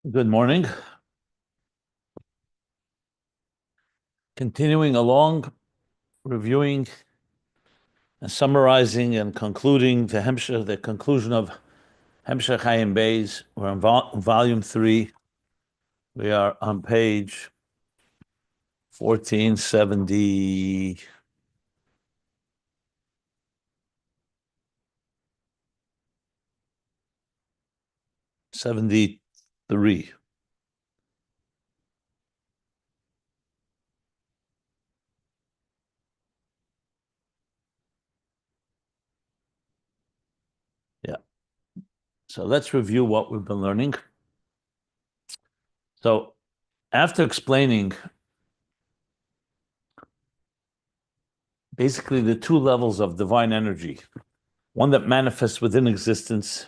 Good morning. Continuing along, reviewing and summarizing and concluding the conclusion of Hemshech Ayin Beis. We're in volume 3. We are on page 1470. 73. Yeah. So let's review what we've been learning. So after explaining basically the two levels of divine energy, one that manifests within existence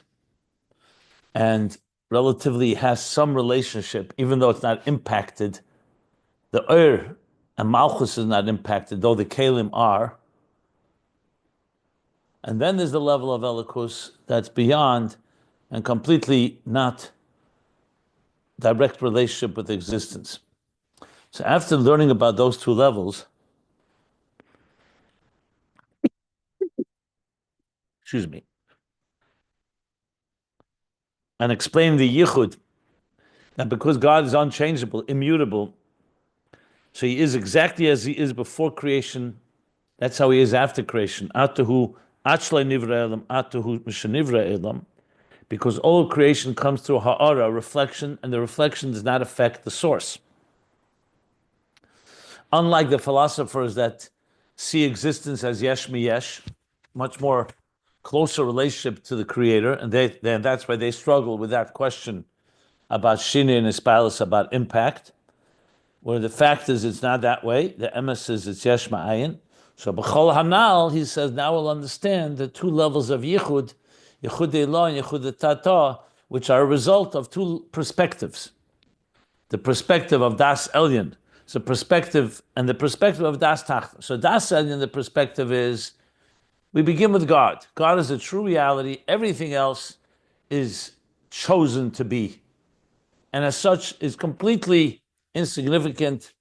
and relatively has some relationship, even though it's not impacted. The Ur and Malchus is not impacted, though the Kalim are. And then there's the level of Elikus that's beyond and completely not direct relationship with existence. So after learning about those two levels, excuse me, and explain the Yichud, that because God is unchangeable, immutable, so he is exactly as he is before creation, that's how he is after creation. Atahu achlei nivra elam, atahu mishanivra elam. Because all creation comes through ha'ara, reflection, and the reflection does not affect the source. Unlike the philosophers that see existence as yesh mi yesh, much more closer relationship to the creator, and that's why they struggle with that question about shini and ispalis, about impact, where the fact is it's not that way. The emes is it's yesh ma'ayin. So b'chol hanal, he says, now we'll understand the two levels of yichud, yichud Elyon, yichud tata, which are a result of two perspectives. The perspective of Daas Elyon, so perspective, and the perspective of Daas Tachton. So Daas Elyon, the perspective is, we begin with God. God is a true reality. Everything else is chosen to be, and as such is completely insignificant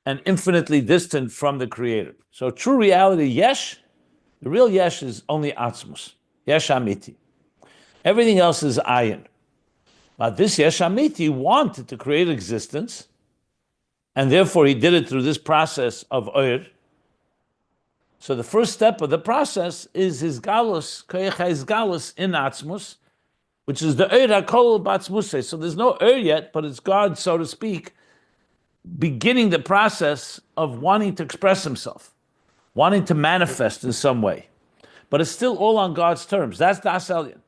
and infinitely distant from the Creator. So true reality, yesh, the real yesh is only Atzmus, yesh amiti. Everything else is ayin. But this yesh amiti wanted to create existence, and therefore he did it through this process of oir. So the first step of the process is his galus, his galus in Atzmus, which is the oir hakol b'atzmusei. So there's no oir yet, but it's God, so to speak, beginning the process of wanting to express himself, wanting to manifest in some way. But it's still all on God's terms. That's Daas Elyon.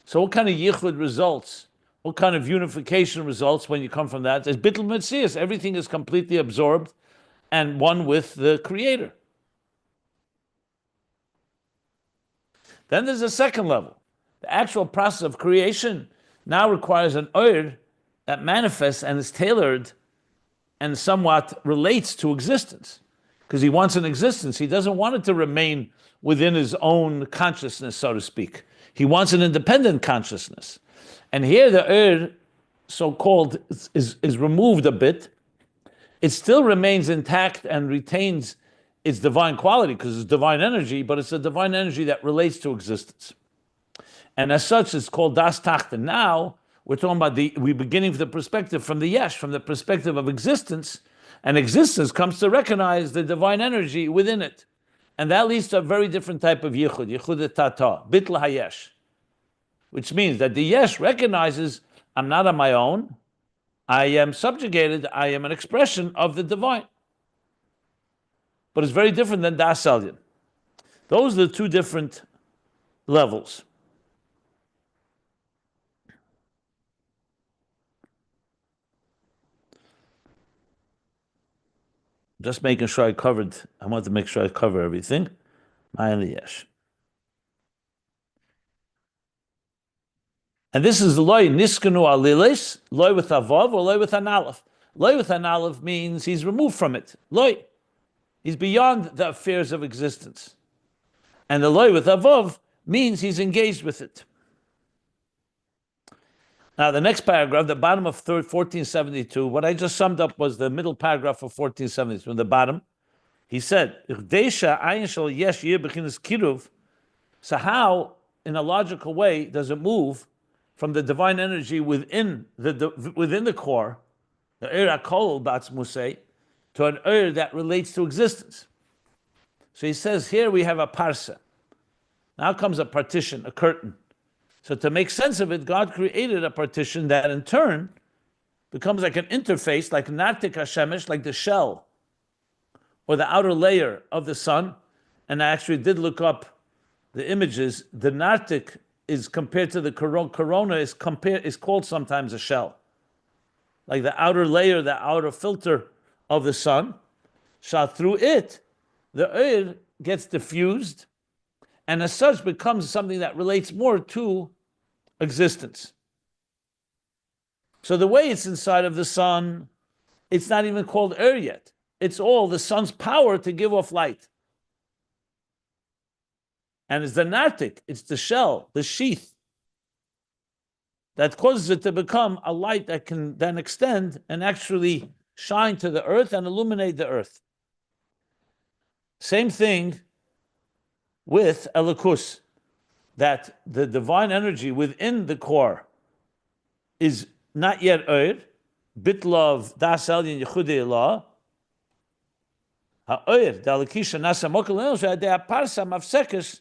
So what kind of yichud results? What kind of unification results when you come from that? There's bittul metzias. Everything is completely absorbed and one with the Creator. Then there's a second level. The actual process of creation now requires an oir that manifests and is tailored and somewhat relates to existence. Because he wants an existence. He doesn't want it to remain within his own consciousness, so to speak. He wants an independent consciousness. And here the oir, so-called, is removed a bit. It still remains intact and retains its divine quality because it's divine energy, but it's a divine energy that relates to existence. And as such, it's called Das Tachton. Now, we're talking about we're beginning from the perspective from the yesh, from the perspective of existence, and existence comes to recognize the divine energy within it. And that leads to a very different type of yichud, yichud tata, bitl hayesh, which means that the yesh recognizes, I'm not on my own, I am subjugated, I am an expression of the divine. But it's very different than Daas Elyon. Those are the two different levels. Just making sure I want to make sure I cover everything. Yesh. And this is the loy niskanu alilis, loy with a vav or loy with an aleph. Loy with an aleph means he's removed from it. Loy. He's beyond the affairs of existence. And the loy with a vav means he's engaged with it. Now, the next paragraph, the bottom of 1472, what I just summed up was the middle paragraph of 1472. In the bottom, he said, so how, in a logical way, does it move from the divine energy within the core, the Akol Batzmusei, to an that relates to existence? So he says, here we have a Parsa. Now comes a partition, a curtain. So to make sense of it, God created a partition that in turn becomes like an interface, like Nartik Hashemesh, like the shell or the outer layer of the sun. And I actually did look up the images. The Nartik is compared to the corona is called sometimes a shell, like the outer layer, the outer filter of the sun. So through it, the oil gets diffused, and as such becomes something that relates more to existence. So the way it's inside of the sun, it's not even called air yet. It's all the sun's power to give off light. And it's the nartik, it's the shell, the sheath, that causes it to become a light that can then extend and actually shine to the earth and illuminate the earth. Same thing with Elikus, that the divine energy within the core is not yet Eir, Bitlov, Daas, Elyon, Yechudei Allah. HaOir, the Elikisha, Nasa, Mokel, the Parsa, Mafsekes,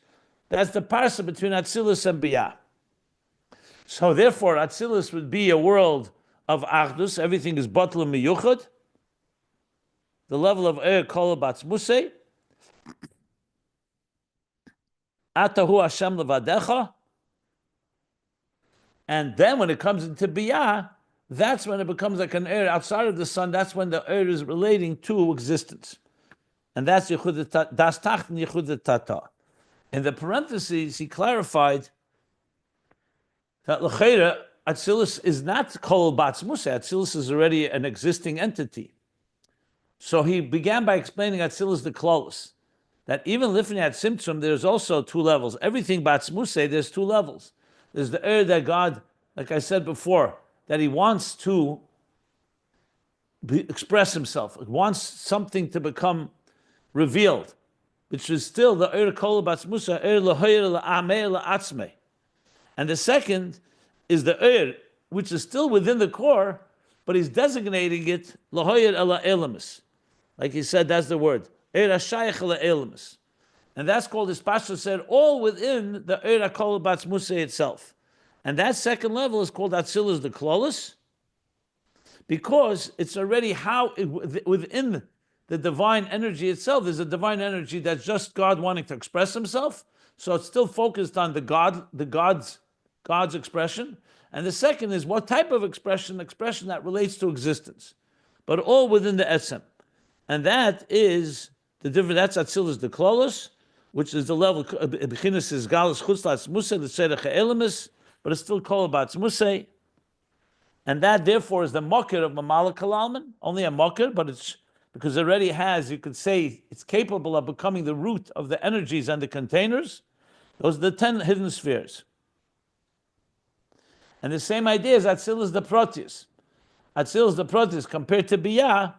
that's the Parsa between Atzilus and Bina. So therefore, Atzilus would be a world of Achdus, everything is Batel Miyuchad, the level of Eir, Kol Batzmusei, Atahu Hashem levadecha, and then when it comes into Biyah, that's when it becomes like an air outside of the sun. That's when the air is relating to existence, and that's Yichud Das Tachton Yichud Tata. In the parentheses, he clarified that l'cheira Atzilus is not Kol Batzmus. Atzilus is already an existing entity. So he began by explaining Atzilus the Klolos, that even lifnei Tzimtzum, there's also two levels. Everything Batzmusei, there's two levels. There's the air that God, like I said before, that he wants to express himself, wants something to become revealed, which is still the air kol Batzmusei, air l'hoyer l'amei l'Atzmei. And the second is the air, which is still within the core, but he's designating it l'hoyer ela elamis. Like he said, that's the word. And that's called, as Pasha said, all within the Eir HaKol Batzmusei itself. And that second level is called Atzilus the Klolos, because it's already within the divine energy itself. There's a divine energy that's just God wanting to express himself. So it's still focused on the God's expression. And the second is what type of expression that relates to existence, but all within the Etzem. And that is the difference. That's Atzilus the Klolos, which is the level Bechinas is Galus Chutz Latzmusei L'Tzedek HaElemis, but it's still called Batzmusei. And that therefore is the Mokir of Mamala Kalalman, only a Mokir, but it's because it already has, you could say, it's capable of becoming the root of the energies and the containers. Those are the 10 hidden spheres. And the same idea is Atzilus the Proteus. Atzilus the Proteus compared to Biyah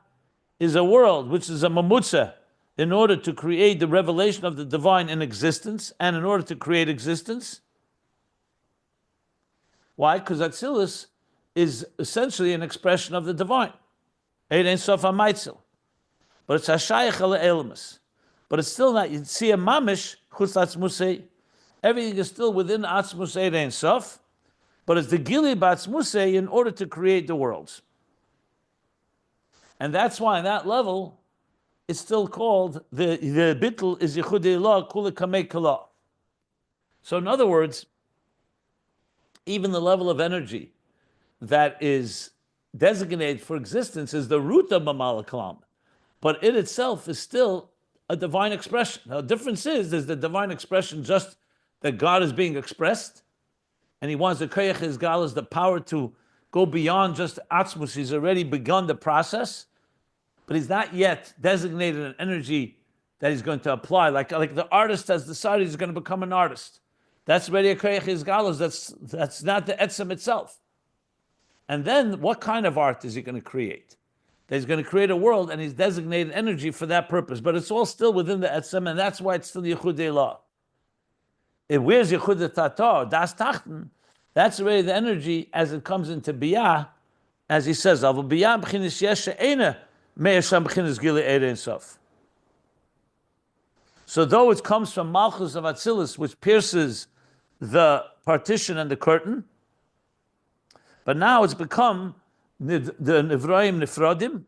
is a world which is a mamutza in order to create the revelation of the divine in existence and in order to create existence. Why? Because Atzilus is essentially an expression of the divine. Eid Ein Sof HaMaitzel. But it's Hashayach Ele Elamis. But it's still not, you see a mamish, Chutz Atzmusei, everything is still within Atzmus Eid Ein Sof, but it's the Gili Batzmusei in order to create the worlds. And that's why on that level, it's still called, the bittul is Yechudei Allah, Kula Kamei Kala. So in other words, even the level of energy that is designated for existence is the root of Mamala Kalam, but it itself is still a divine expression. Now the difference is the divine expression just that God is being expressed, and he wants the Koyach Izgal is the power to go beyond just Atzmus. He's already begun the process, but he's not yet designated an energy that he's going to apply. Like the artist has decided he's going to become an artist. That's already a Koyach Izgal. That's not the Etzem itself. And then what kind of art is he going to create? He's going to create a world, and he's designated energy for that purpose. But it's all still within the Etzem, and that's why it's still Yichudei La. Where's Yichudei Tata, Daas Tachton? That's already the energy as it comes into Biyah, as he says, Aval Biyah b'chinis yesh she'ena me'esham b'chinis gili eira insof. So though it comes from Malchus of Atzilus, which pierces the partition and the curtain, but now it's become the Nivroim Nifrodim.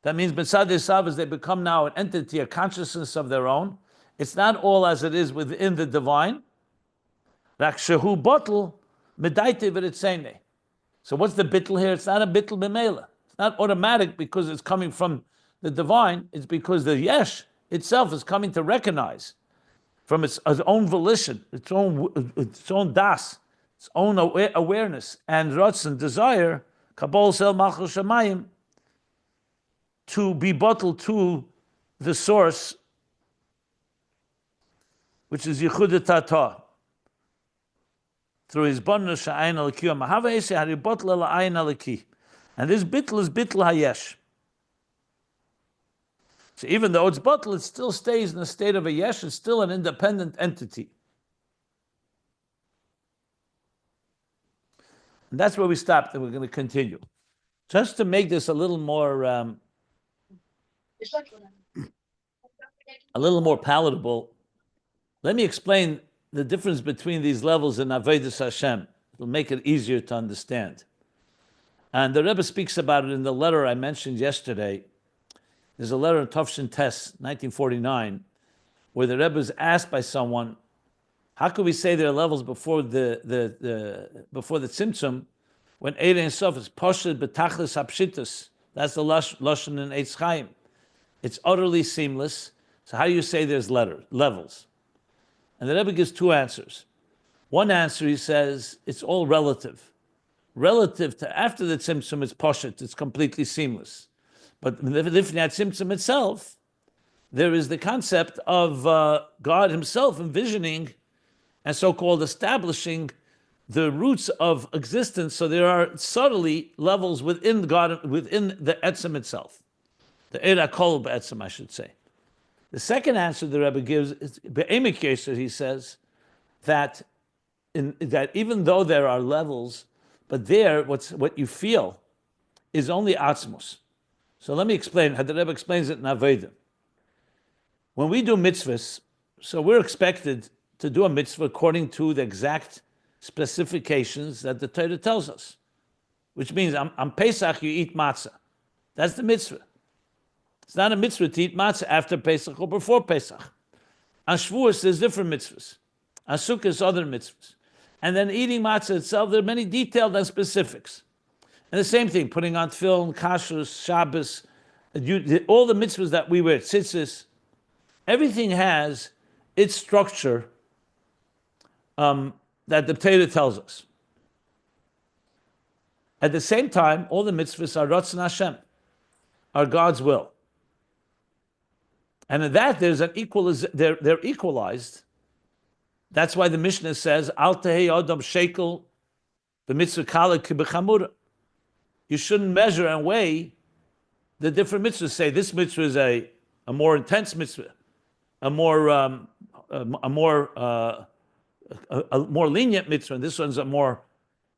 That means B'tzad Esav, they become now an entity, a consciousness of their own. It's not all as it is within the divine. Rakshahu bottle medaite v'ritzene. So what's the bittul here? It's not a bittul b'meila. It's not automatic because it's coming from the divine. It's because the yesh itself is coming to recognize from its own volition, its own das, its own awareness and ratzon, desire, kabol sel malchus shamayim, to be bottled to the source, which is Yichudei Tata, through his bonus sha'ayin alaki, mahava ese haribotl el ayin alaki, and this bitl is bitl hayesh. So even though it's bottle, it still stays in the state of a yesh. It's still an independent entity. And that's where we stopped, and we're going to continue. Just to make this a little more palatable, let me explain the difference between these levels in Avodas Hashem. It'll make it easier to understand. And the Rebbe speaks about it in the letter I mentioned yesterday. There's a letter in Tafshin Tes, 1949, where the Rebbe is asked by someone, how could we say there are levels before the Tzimtzum when Eira Ein Sof is poshed betachlis hapshitus? That's the lashon in Eitz Chaim. It's utterly seamless. So how do you say there's levels? And the Rebbe gives two answers. One answer, he says, it's all relative. Relative to after the Tzimtzum, it's poshet, it's completely seamless. But the finite Tzimtzum itself, there is the concept of God himself envisioning and so-called establishing the roots of existence. So there are subtly levels within God, within the Etzem itself. The Eira Kol B'Etzem, I should say. The second answer the Rebbe gives is Be'emek Keser. He says that that even though there are levels, but there, what you feel is only Atzmus. So let me explain how the Rebbe explains it in Avodah. When we do mitzvahs, so we're expected to do a mitzvah according to the exact specifications that the Torah tells us, which means on Pesach you eat matzah. That's the mitzvah. It's not a mitzvah to eat matzah after Pesach or before Pesach. On Shavuos there's different mitzvahs. On Sukkot other mitzvahs. And then eating matzah itself, there are many detailed and specifics. And the same thing, putting on tefillin, kashrus, Shabbos, all the mitzvahs that we wear, tzitzis, everything has its structure that the Torah tells us. At the same time, all the mitzvahs are Ratzon Hashem, are God's will. And in that, there's an they're equalized. That's why the Mishnah says, Al tehei adam shekel b'mitzvah kala k'b'chamura. You shouldn't measure and weigh the different mitzvahs. Say this mitzvah is a more intense mitzvah, a more lenient mitzvah, and this one's a more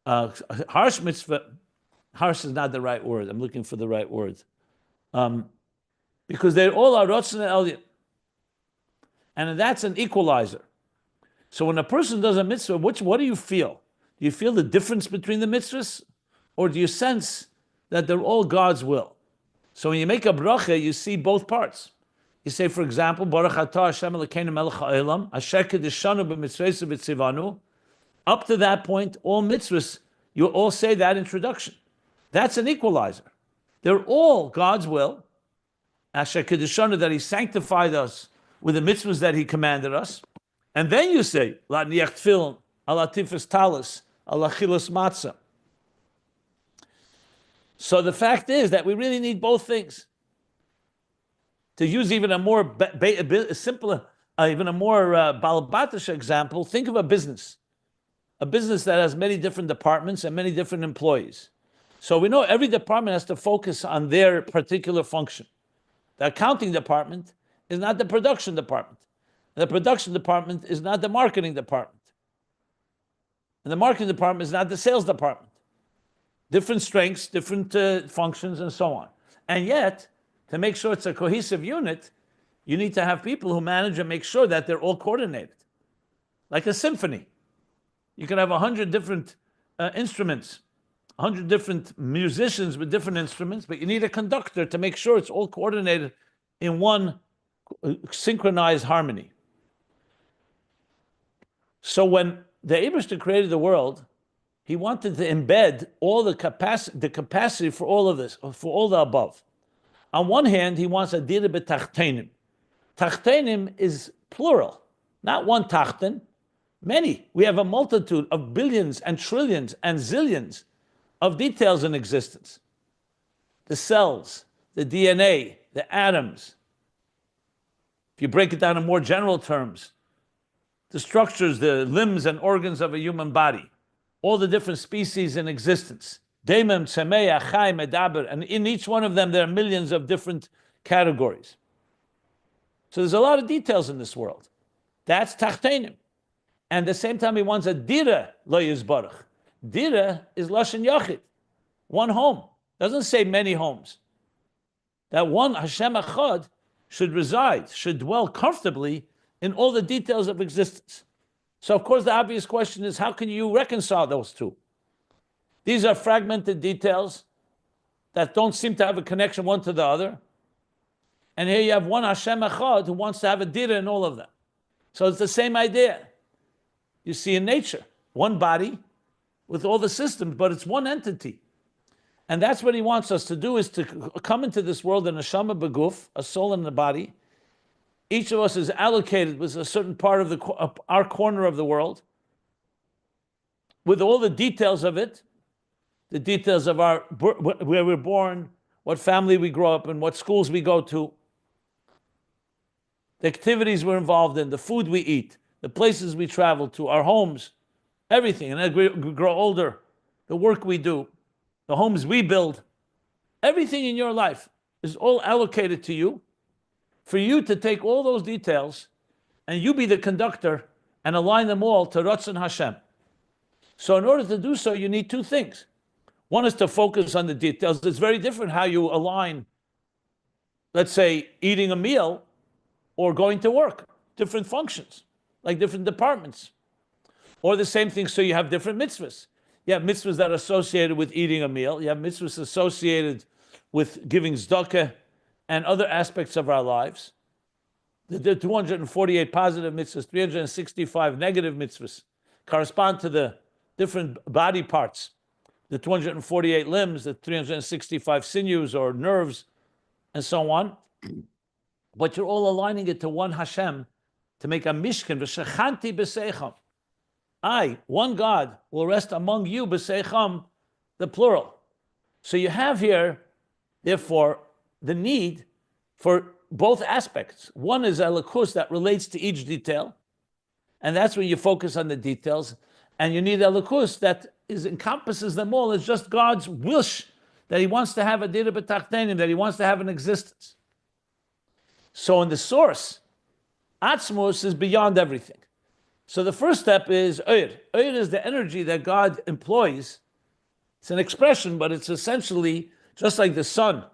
harsh mitzvah. Harsh is not the right word. I'm looking for the right word. Because they all are Ratzon and Elyon. And that's an equalizer. So when a person does a mitzvah, what do you feel? Do you feel the difference between the mitzvahs? Or do you sense that they're all God's will? So when you make a bracha, you see both parts. You say, for example, Baruch atah Hashem Elokeinu melech ha'olam, asher kedeshanu b'mitzvos v'tzivanu. Up to that point, all mitzvahs, you all say that introduction. That's an equalizer. They're all God's will. Asher kedeshanu, that He sanctified us with the mitzvahs that He commanded us. And then you say, La niach tefillin, ala tifas talis, ala chilas matzah. So the fact is that we really need both things. To use even a more simpler, even a more balabatish example, think of a business. a business that has many different departments and many different employees. So we know every department has to focus on their particular function. The accounting department is not the production department. The production department is not the marketing department. And the marketing department is not the sales department. Different strengths, different functions, and so on. And yet, to make sure it's a cohesive unit, you need to have people who manage and make sure that they're all coordinated. Like a symphony. You can have 100 different instruments, 100 different musicians with different instruments, but you need a conductor to make sure it's all coordinated in one synchronized harmony. So when the Eibishter created the world, he wanted to embed all the capacity for all of this, for all the above. On one hand, he wants a dira b'tachtenim. Tachtenim is plural, not one tachton, many. We have a multitude of billions and trillions and zillions of details in existence. The cells, the DNA, the atoms. If you break it down in more general terms, the structures, the limbs and organs of a human body, all the different species in existence, Demem, Tzemeya, Chai, Medaber, and in each one of them there are millions of different categories. So there's a lot of details in this world. That's Tachtenim. And at the same time he wants a Dira lo yizbarach. Dira is Lashon Yachid, one home. Doesn't say many homes. That one Hashem Echad should reside, should dwell comfortably in all the details of existence. So of course the obvious question is, how can you reconcile those two? These are fragmented details that don't seem to have a connection one to the other. And here you have one Hashem Echad who wants to have a dira in all of them. So it's the same idea. You see in nature, one body with all the systems, but it's one entity. And that's what he wants us to do, is to come into this world in a neshama beguf, a soul in the body. Each of us is allocated with a certain part of our corner of the world, with all the details of it, the details of where we're born, what family we grow up in, what schools we go to, the activities we're involved in, the food we eat, the places we travel to, our homes, everything. And as we grow older, the work we do, the homes we build, everything in your life is all allocated to you, for you to take all those details and you be the conductor and align them all to Ratzon Hashem. So in order to do so, you need two things. One is to focus on the details. It's very different how you align, let's say, eating a meal or going to work, different functions, like different departments. Or the same thing, so you have different mitzvahs. You have mitzvahs that are associated with eating a meal. You have mitzvahs associated with giving tzedakah and other aspects of our lives. The 248 positive mitzvahs, 365 negative mitzvahs correspond to the different body parts. The 248 limbs, the 365 sinews or nerves, and so on. But you're all aligning it to one Hashem to make a mishkan, v'shechanti b'seicham. I, one God, will rest among you, b'seicham, the plural. So you have here, therefore, the need for both aspects. One is elikus that relates to each detail, and that's when you focus on the details. And you need elikus that encompasses them all. It's just God's wish that he wants to have a dira b'tachtenim, that he wants to have an existence. So in the source, Atzmus is beyond everything. So the first step is Oyr. Oyr is the energy that God employs. It's an expression, but it's essentially just like the sun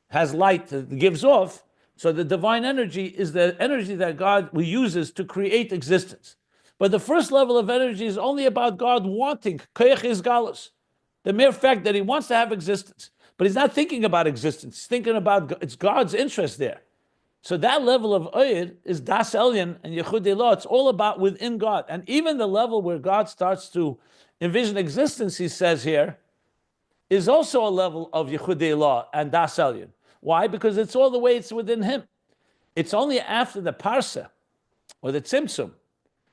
has light that gives off. So the divine energy is the energy that God uses to create existence. But the first level of energy is only about God wanting, koyach izgalus, the mere fact that he wants to have existence. But he's not thinking about existence. He's thinking about, it's God's interest there. So that level of Oyr is Daas Elyon and Yechud Elah. It's all about within God. And even the level where God starts to envision existence, he says here, is also a level of Yechud Elah and Daas Elyon. Why? Because it's all the way it's within him. It's only after the Parsa or the Tzimtzum,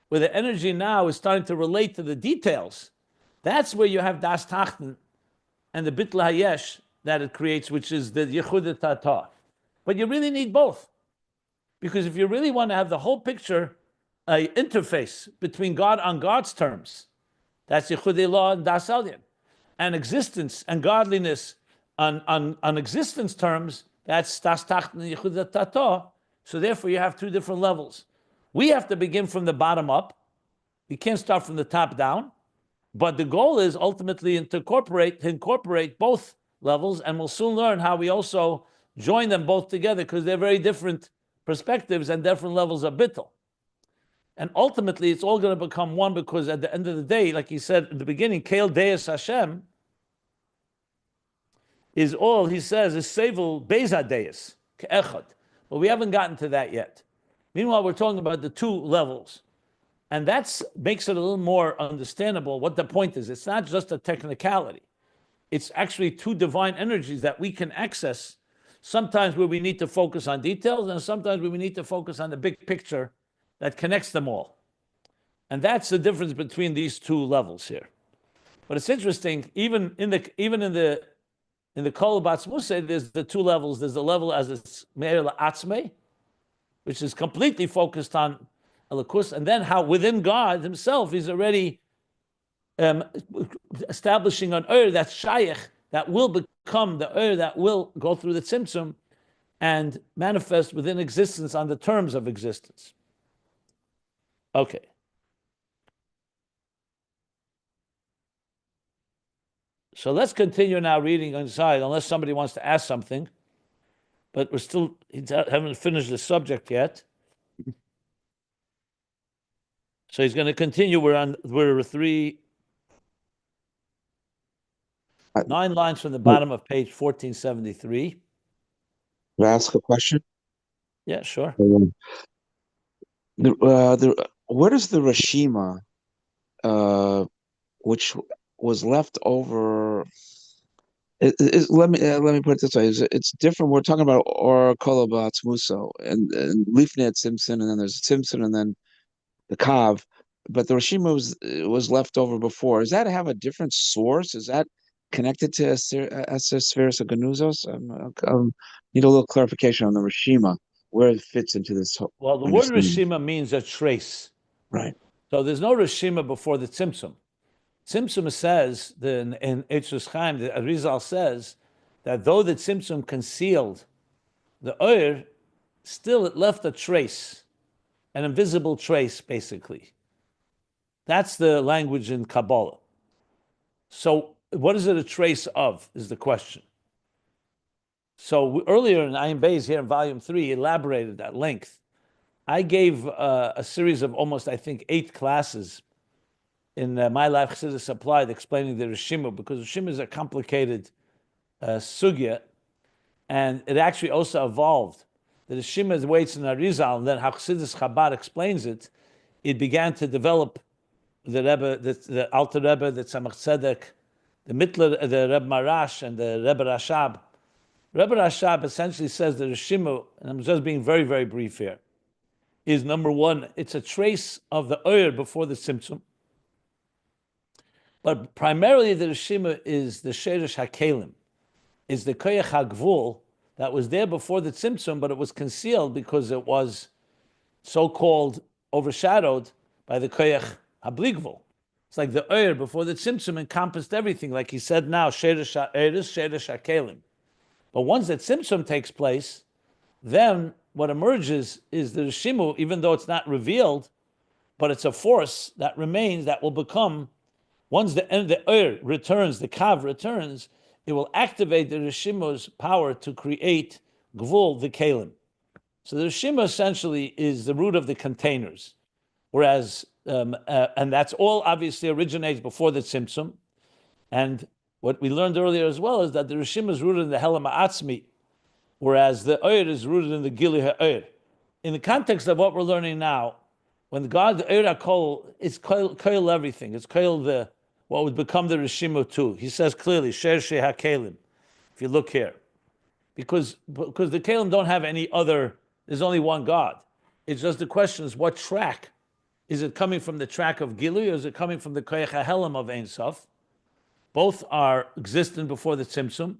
where the energy now is starting to relate to the details. That's where you have Das Tachton and the Bitl Hayesh that it creates, which is the Yechud Tata. But you really need both. Because if you really want to have the whole picture, an interface between God on God's terms, That's Yichudei law and Daas Elyon. And existence and godliness on existence terms, that's Das Tachton and Yichudei Tato. So therefore you have two different levels. We have to begin from the bottom up. You can't start from the top down. But the goal is ultimately to incorporate both levels, and we'll soon learn how we also join them both together because they're very different perspectives and different levels of bittul. And ultimately, it's all going to become one because at the end of the day, like he said in the beginning, Kel Deus Hashem is all, he says, is Sevel Beza Deus, Ke'echad. But we haven't gotten to that yet. Meanwhile, we're talking about the two levels. And that makes it a little more understandable what the point is. It's not just a technicality. It's actually two divine energies that we can access, sometimes where we need to focus on details, and sometimes where we need to focus on the big picture that connects them all. And that's the difference between these two levels here. But it's interesting, even in the Kol Atzmus, there's the two levels. There's the level as it's Meir La'atzmei, which is completely focused on Elikus, and then how within God himself he's already establishing an that's Shaykh, that will become the that will go through the Tzimtzum and manifest within existence on the terms of existence. Okay. So let's continue now reading inside, unless somebody wants to ask something. But haven't finished the subject yet. So he's going to continue. We're 9 lines from the bottom of page 1473. Can I ask a question? Yeah, sure. What is the Rashima, which was left over? Let me put it this way: it's different. We're talking about or Atzmuso and Lifnei Tzimtzum, and then there's Tzimtzum, and then the Kav. But the Rashima was left over before. Does that have a different source? Is that connected to Spheres of Ganuzos? Need a little clarification on the Rashima, where it fits into this whole. Well, the word Rashima means a trace. Right. So there's no Rashima before the Tzimtzum. Tzimtzum says, in Eitzus Chaim, the Arizal says, that though the Tzimtzum concealed the Oyer, still it left a trace, an invisible trace, basically. That's the language in Kabbalah. So what is it a trace of, is the question. So earlier in Ayin Beis, here in volume 3, elaborated at length. I gave a series of almost, I think, 8 classes in My Life Chassidus Applied explaining the Rishima, because Rishima is a complicated sugya, and it actually also evolved. The Rishima is the way it's in Arizal, and then how Chassidus Chabad explains it, it began to develop the Rebbe, the Alter Rebbe, the Tzemach Tzedek, the Mittler, the Rebbe Marash, and the Rebbe Rashab. Rebbe Rashab essentially says the Rishima, and I'm just being very, very brief here, is number one, it's a trace of the Oyer before the Tzimtzum. But primarily the Rishima is the Sheresh HaKelim, is the Koyach HaGvul that was there before the Tzimtzum, but it was concealed because it was so-called overshadowed by the Koyach HaBligvul. It's like the Oyer before the Tzimtzum encompassed everything, like he said now, Sheresh HaEris, Sheresh HaKelim. But once the Tzimtzum takes place, then what emerges is the Rishimu, even though it's not revealed, but it's a force that remains, that will become, once the Oyer returns, the Kav returns, it will activate the Rishimu's power to create Gvul, the Kelim. So the Rishima essentially is the root of the containers, whereas, and that's all obviously originates before the Tzimtzum. And what we learned earlier as well is that the Rishima is rooted in the Helam Ha'atzmi, whereas the Oyer is rooted in the Gili HaOyer. In the context of what we're learning now, when God, the Oyer HaKol, it's koil everything. It's koil what would become the Rishima too. He says clearly, Sher She HaKelim, if you look here. Because the Kelim don't have any other, there's only one God. It's just the question is, what track? Is it coming from the track of Gili, or is it coming from the Koyach HaHelam of Ein Sof? Both are existent before the Tzimtzum.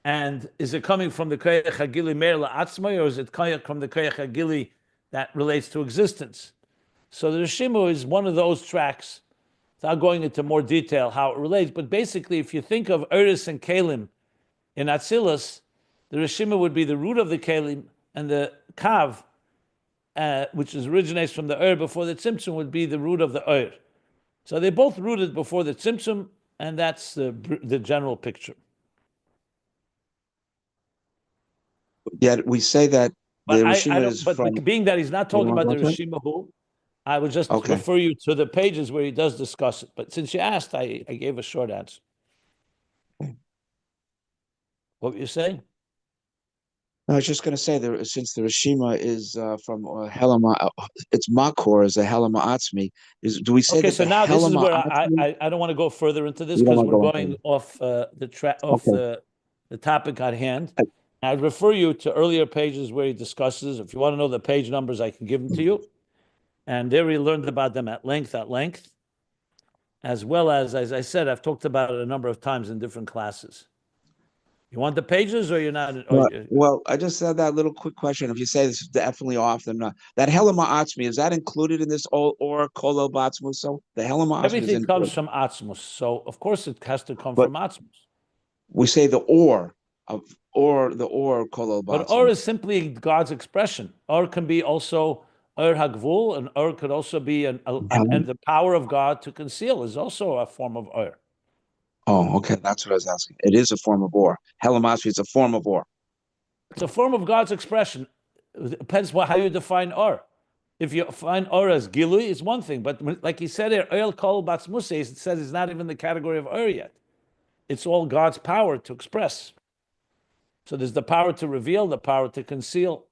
And is it coming from the Koyach HaGili Meir La'atzmai, or is it from the Koyach HaGili that relates to existence? So the Rishimu is one of those tracks. It's without going into more detail how it relates, but basically, if you think of Eris and Kalim in Atzilus, the Rishima would be the root of the Kalim, and the Kav, which originates from the before the Tzimtzum, would be the root of the So they both rooted before the Tzimtzum, and that's the general picture. Yet we say that the But I Rishima don't. is But from. being that he's not talking about the Rishima who, I would just Okay. refer you to the pages where he does discuss it. But since you asked, I gave a short answer. What were you saying? No, I was just going to say that since the Rishima is from Helama, its Makor is a Helama Atzmi. Do we say Okay, that so the now this is Helama where Atzmi? I don't want to go further into this You don't because want to we're go going into off Okay. the topic at hand. I- I'd refer you to earlier pages where he discusses. If you want to know the page numbers, I can give them to you. And there we learned about them at length, as well as I said, I've talked about it a number of times in different classes. You want the pages or you're not? Well, I just said that little quick question. If you say this is definitely off, then that Helama Atzmi, is that included in this or Kolo Batzmuso? The Helama Atzmi is Everything comes included. from Atzmus. So, of course, it has to come But from Atzmus. we say the or of or Kolo But Or Batzmus. is simply God's expression. Or can be also Or Hagvul, and Or could also be and the power of God to conceal is also a form of Or. Oh, okay. That's what I was asking. It is a form of or. Helama Atzmi is a form of or. It's a form of God's expression. It depends how you define Or. If you find Or as Gilui, it's one thing. But like he said here, Or Kol Batzmus, it says it's not even the category of Or yet. It's all God's power to express. So there's the power to reveal, the power to conceal.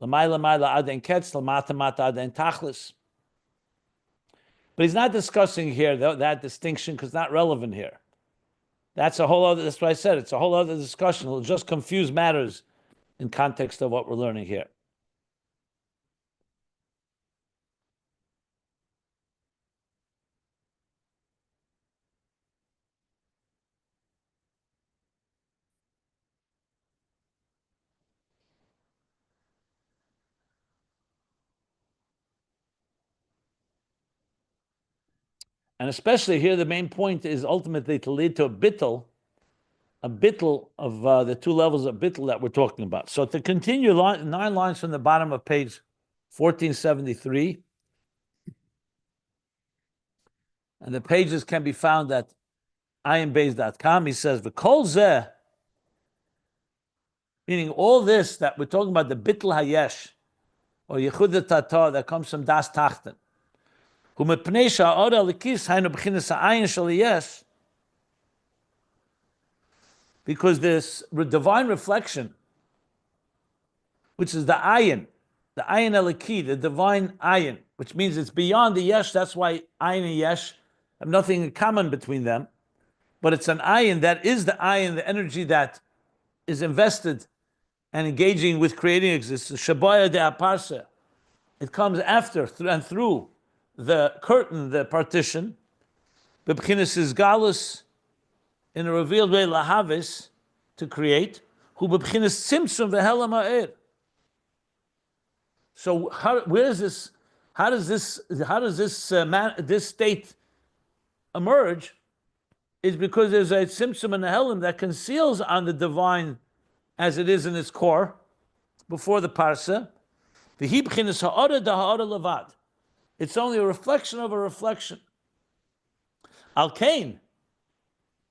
But he's not discussing here that distinction because it's not relevant here. That's a whole other, that's what I said, it's a whole other discussion. It'll just confuse matters in context of what we're learning here. And especially here, the main point is ultimately to lead to a bittul of the two levels of bittul that we're talking about. So to continue 9 lines from the bottom of page 1473, and the pages can be found at ayinbeis.com. He says, "V'kol zeh," meaning all this that we're talking about, the bittul hayesh, or yichud tata, that comes from Daas Tachton. Because this divine reflection, which is the ayin eliki, the divine ayin, which means it's beyond the yesh. That's why ayin and yesh have nothing in common between them. But it's an ayin that is the ayin, the energy that is invested and engaging with creating existence. Shabaya de Parsa. It comes after and through the curtain, the partition. Bebchinas is galus in a revealed way lahavis to create. Who bebchinas tzimtzum v'helam ha'er. So where is this? How does this state emerge? Is because there's a tzimtzum and a helam that conceals on the divine as it is in its core before the parsa. The b'chinas ha'ara da ha'ara levad. It's only a reflection of a reflection. Al kain,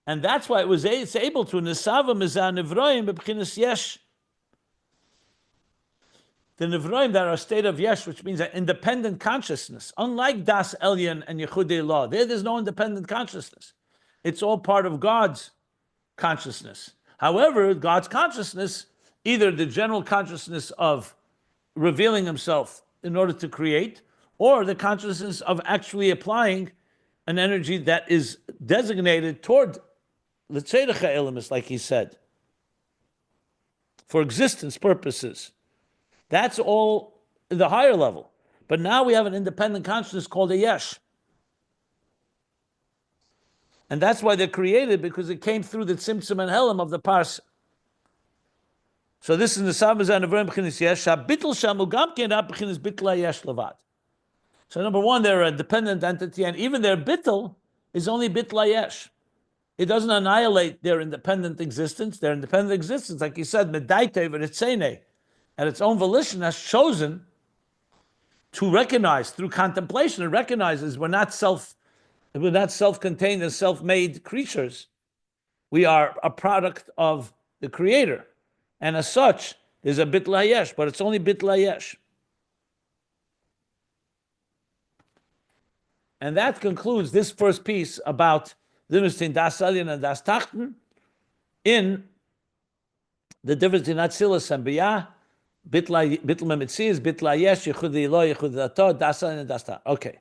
and that's why it's able to nisava mizan nivroim b'chinas yesh. The nivroim that are a state of yesh, which means an independent consciousness, unlike Das Elyon and Yechudei Law. There's no independent consciousness. It's all part of God's consciousness. However, God's consciousness, either the general consciousness of revealing himself in order to create, or the consciousness of actually applying an energy that is designated toward the tzedach ha'elamis, like he said, for existence purposes. That's all the higher level. But now we have an independent consciousness called a yesh. And that's why they're created, because it came through the tzimtzum and helam of the Parsa. So this is the Samazan of B'chinas Yesh. Bittul Shamu Gamken B'chinas Bittul Yesh Levad. So number one, they're a dependent entity, and even their bittul is only bitla yesh. It doesn't annihilate their independent existence. Their independent existence, like you said, medaite v'ritzene, at its own volition, has chosen to recognize through contemplation. It recognizes we're not self-contained and self-made creatures. We are a product of the Creator, and as such, there's a bitla yesh, but it's only bitla yesh. And that concludes this first piece about the difference between Das Elyon and Das Tachton in the difference between Atzilus and Bina, Bitla Memitzias, Bitla Yesh, Yichud Elo, Yichud Ato, Das Elyon and Das Tachton. Okay.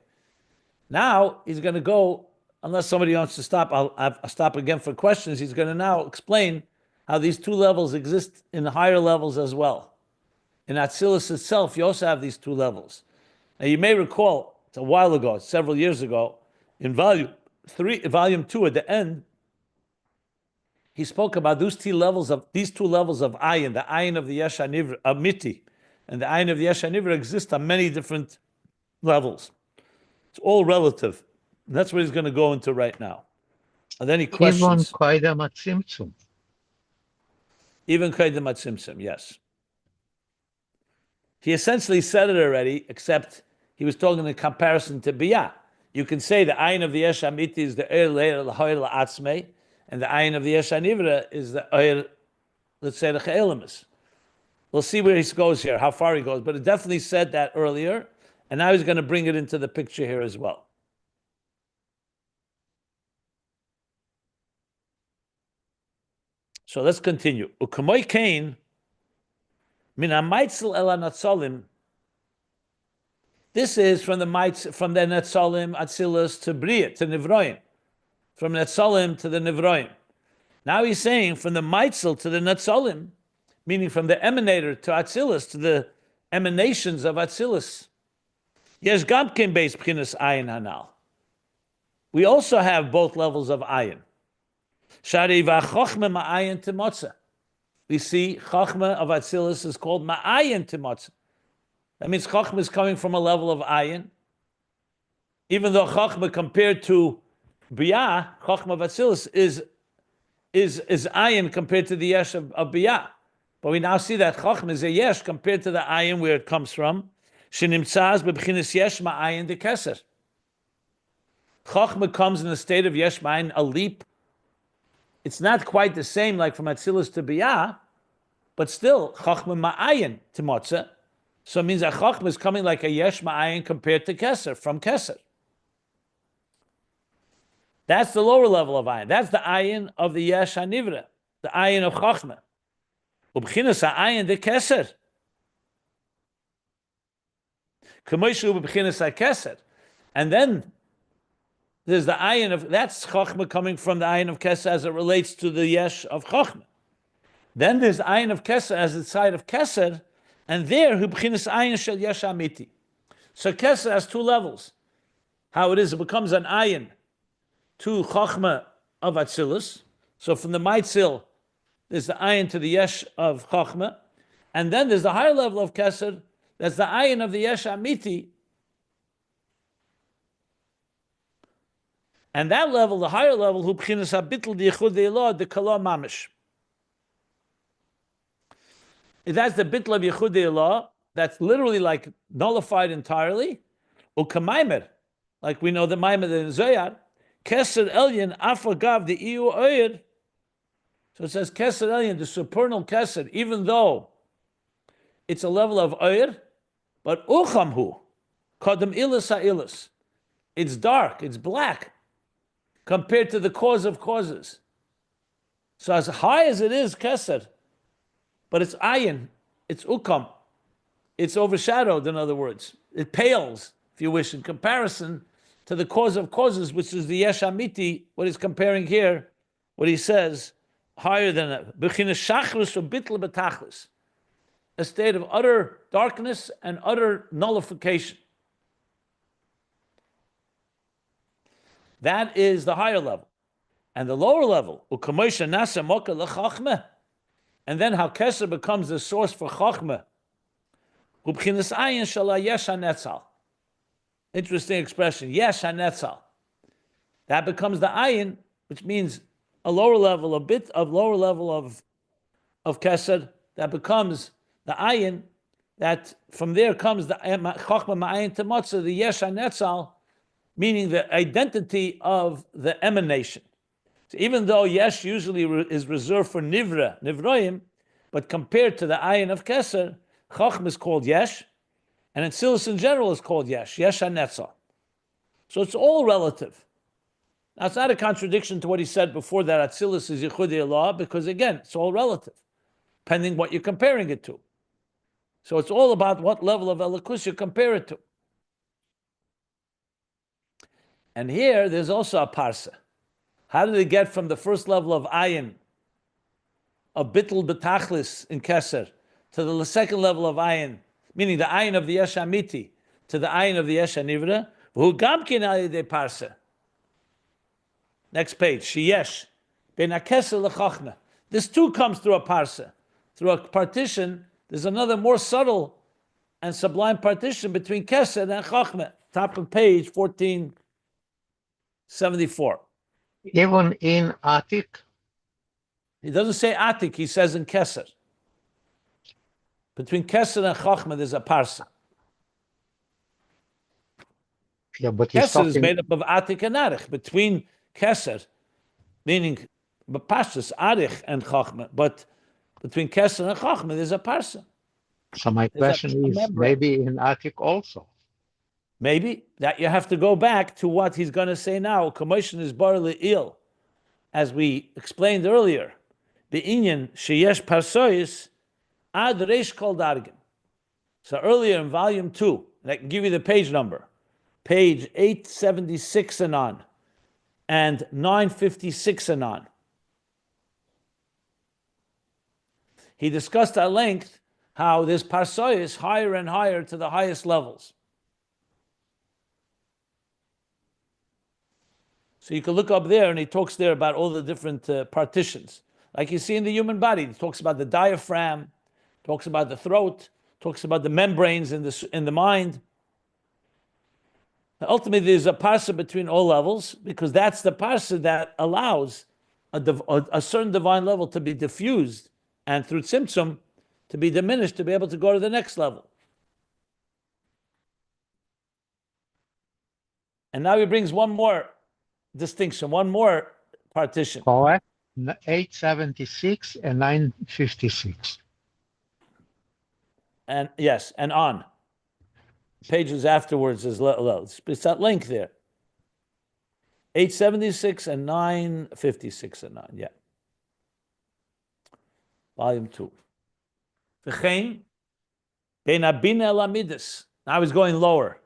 Now he's going to go, unless somebody wants to stop, I'll stop again for questions. He's going to now explain how these two levels exist in higher levels as well. In Atzilus itself, you also have these two levels. Now you may recall, it's a while ago, several years ago, in volume 2 at the end, he spoke about these two levels of ayin, the ayin of the Yesh HaNivra, Miti, and the ayin of the Yesh HaNivra exist on many different levels. It's all relative. And that's what he's going to go into right now. Are there any questions? Even Tzimtzum. Even Tzimtzum, yes. He essentially said it already, except he was talking in comparison to Bina. You can say the ayin of the Yesh HaMiti is the Elyon Atzmei, and the ayin of the Yesh HaNivra is the Elyon, let's say, the Che'elamis. We'll see where he goes here, how far he goes, but it definitely said that earlier, and now he's going to bring it into the picture here as well. So let's continue. U'kamoy kain min ha'maitzel el ha'natzolim. This is from the Netzolim, Atzilus to Bria, to Nivroim. From Netzolim to the Nivroim. Now he's saying from the Maitzel to the Netzolim, meaning from the emanator to Atzilus, to the emanations of Atzilus. Yesh Ayin Beis p.1473 hanal. We also have both levels of ayin. Shari v'chochma ma'ayin timotza. We see Chochma of Atzilus is called ma'ayin timotza. That means Chochma is coming from a level of ayin. Even though Chochma compared to Bina, Chochma of Atzilus is ayin compared to the yesh of Bina. But we now see that Chochma is a yesh compared to the ayin where it comes from. Shenimtzaz b'bchinas yesh ma'ayin de Keser. Chochma comes in a state of yesh ma'ayin, a leap. It's not quite the same like from Atzilus to Bina, but still Chochma ma'ayin to Motza. So it means that Chochma is coming like a yesh ma'ayin compared to Keser, from Keser. That's the lower level of ayin. That's the ayin of the yesh hanivra, the ayin of Chochma. Ubchinas ha'ayin de Keser. K'moishu ubchinas ha'Keser. And then there's the ayin of, that's Chochma coming from the ayin of Keser as it relates to the yesh of Chochma. Then there's the ayin of Keser as the side of Keser, and there, Hubchinas ayin shel yesh amiti. So Keser has two levels. How it is, it becomes an ayin to Chochma of Atzilus. So from the Maitzil, there's the ayin to the yesh of Chochma. And then there's the higher level of Keser, that's the ayin of the yesh amiti. And that level, the higher level, Hubchinas habitl di yichud Elyon, the kala mamish. That's the bitl of Yichud Elyon, that's literally like nullified entirely. U'kamaimer, like we know the Maimer in Zoyar, Keser Elyon afagav the iu oyer. So it says Keser Elyon, the supernal Keser, even though it's a level of oyer, but uchamhu, kadam ilis ha'ilis. It's dark, it's black, compared to the cause of causes. So as high as it is, Keser, but it's ayin, it's ukam, it's overshadowed, in other words. It pales, if you wish, in comparison to the cause of causes, which is the yesh amiti, what he's comparing here, what he says, higher than that. B'chinas shachrus or bitl b'tachlis. A state of utter darkness and utter nullification. That is the higher level. And the lower level, u'kamoisha nasa moka l'chachmeh. And then how Keser becomes the source for Chochma. Ubchinas ayin shala yesh hanetzal. Interesting expression. Yesh hanetzal. That becomes the ayin, which means a lower level, a bit of lower level of keser. That becomes the ayin. That from there comes the chochma ma'ayin to matzah, the yesh hanetzal, meaning the identity of the emanation. So even though yesh usually is reserved for nivroim, but compared to the ayin of keser, chochma is called yesh, and Atzilus in general is called yesh hanetzal. So it's all relative. Now it's not a contradiction to what he said before that Atzilus is yichudei Allah, because again, it's all relative, depending what you're comparing it to. So it's all about what level of elikus you compare it to. And here there's also a parsa. How did it get from the first level of ayin, of bittul betachlis in keser, to the second level of ayin, meaning the ayin of the yesh amiti, to the ayin of the yesh hanivra? Who gamkin al yedei parsa. Next page. Sheyesh ben keser lechochma. This too comes through a parsa, through a partition. There's another more subtle and sublime partition between keser and chochma. Top of page 1474. Even in Atik? He doesn't say Atik, he says in Keser. Between Keser and Chochma, there's a parsa. Yeah, but he's Keser is talking... made up of Atik and Arich. Between Keser, meaning Pashtus, Arich and Chochma, but between Keser and Chochma, there's a parsa. So my question is, maybe in Atik also? Maybe. That you have to go back to what he's going to say now. Commotion is barely ill. As we explained earlier, the inyan sheyesh parsois ad reish kol dargin. So earlier in volume 2, and I can give you the page number, page 876 and on, and 956 and on. He discussed at length how this parsois higher and higher to the highest levels. So you can look up there, and he talks there about all the different partitions. Like you see in the human body, he talks about the diaphragm, talks about the throat, talks about the membranes in the mind. Ultimately, there's a parsa between all levels, because that's the parsa that allows a certain divine level to be diffused, and through tzimtzum, to be diminished, to be able to go to the next level. And now he brings one more distinction, one more partition. Correct. 876 and 956. And yes, and on. Pages afterwards is it's that link there. 876 and 956 and 9, yeah. Volume 2. V'chein, Bina el Midos. Now he's going lower.